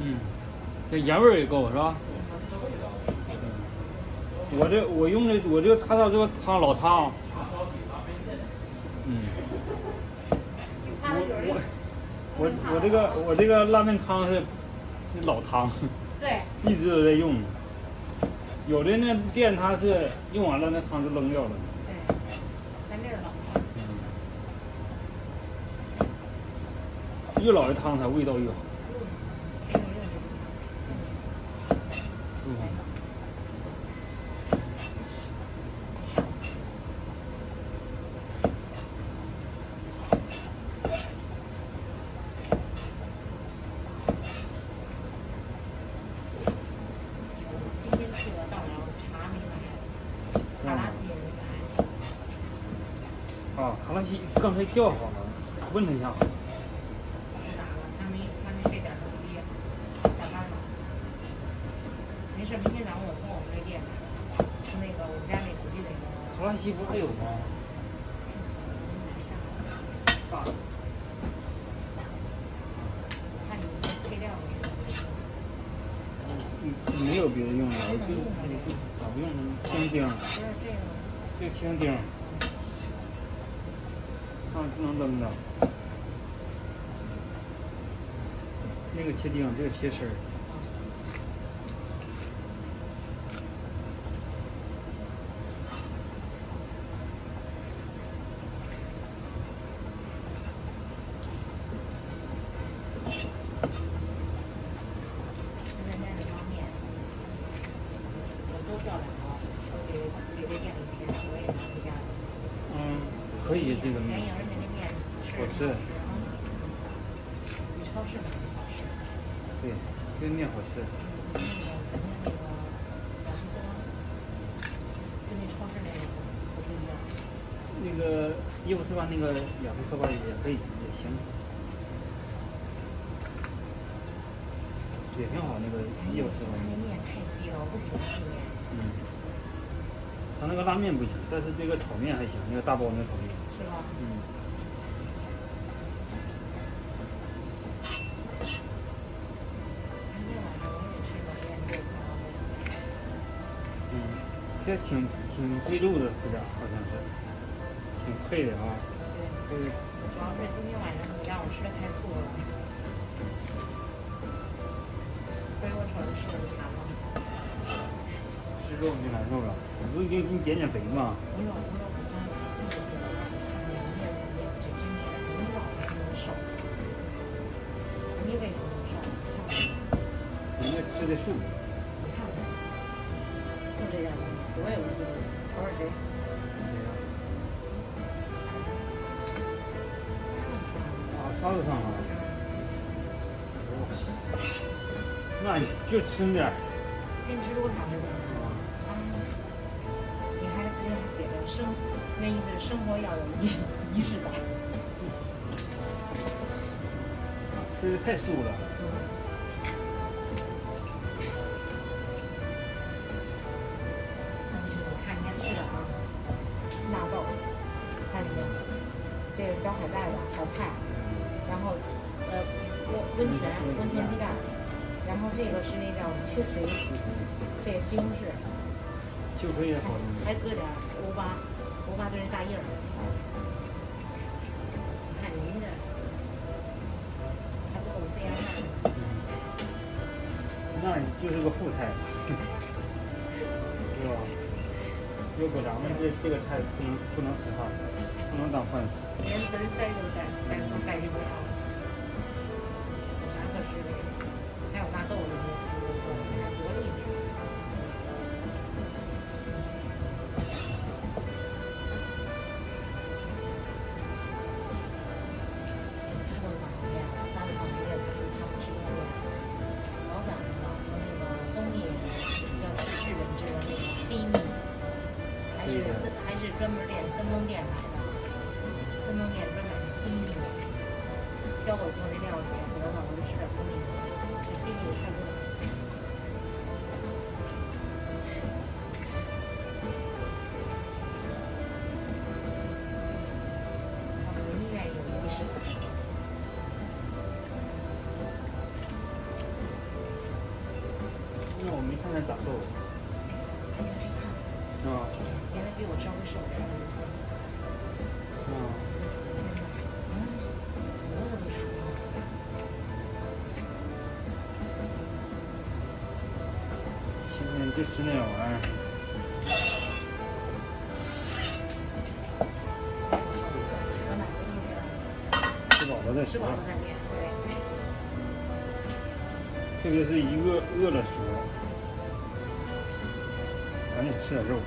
嗯，这盐味儿也够是吧？我用的我这个叉烧这个汤老汤。嗯。我这个拉面汤是老汤。对。一直都在用。有的那店它是用完了那汤就扔掉了。对。咱这是老汤。越老的汤它味道越好。今天去了到了，茶没买，卡拉西也没买。啊，卡拉西刚才叫好了，问他一下。不打了，他没这点东西，下班了。没事，明天早上我从我们这店买，从那个我们家那附近那个。卡拉西不还有吗？大的。看你们配料的时候。没有别的用的，咋不用呢？青丁。不是这个。这青丁。啊，不能扔的。那个切丁，这个切丝儿。可以这个面。好吃。比超市买的好吃。对，这个面好吃。那个雅诗兰跟那超市那个不一样。那个伊夫斯吧，那个雅诗兰也可以，也行，也挺好。那个伊夫斯吧。那面太细了，我不喜欢细面。他那个拉面不行，但是这个炒面还行，那个大包那炒面。是吧？今天晚上我也吃个面就这挺贵重的质量，好像是，挺配的啊。对。主要是今天晚上你让我吃的太素了，所以我瞅着吃的就难了。吃肉就难受了，我不是给你减肥吗？不用，你为什么瘦？人家吃的素。你看看，就这样，我也无所谓，偶尔这。沙子上了。那你就吃点。坚持多长时间了？你还写着那意思是生活要有仪式感。吃的太素了。我看人家吃的啊，纳豆，看里面，这是小海带吧，小菜，然后温泉鸡蛋，然后这个是那叫秋葵，这个西红柿，秋葵也好用。还搁点欧巴就是大叶儿。你看人家这还不够CM呢。那你就是个副菜，是吧？要不咱们这个菜不能吃饭，不能当饭吃。连汁塞都带不了。有啥可吃的？还有大豆子，多厉害！三个早餐店，他们吃多了。老早上了，和那个蜂蜜要吃日本制的那个黑蜜，还是专门店森东店买的。森东店专门黑蜜，教我做那料理，得了，我就吃点蜂蜜。这黑蜜太多了。我宁愿有仪式感。看看咋做。有点害怕。啊。原来比我稍微瘦点的人现在脖子都长了。现在就吃那玩意儿。吃饱了再吃。吃饱了再练，对。特别是一饿的时候，赶紧吃点肉。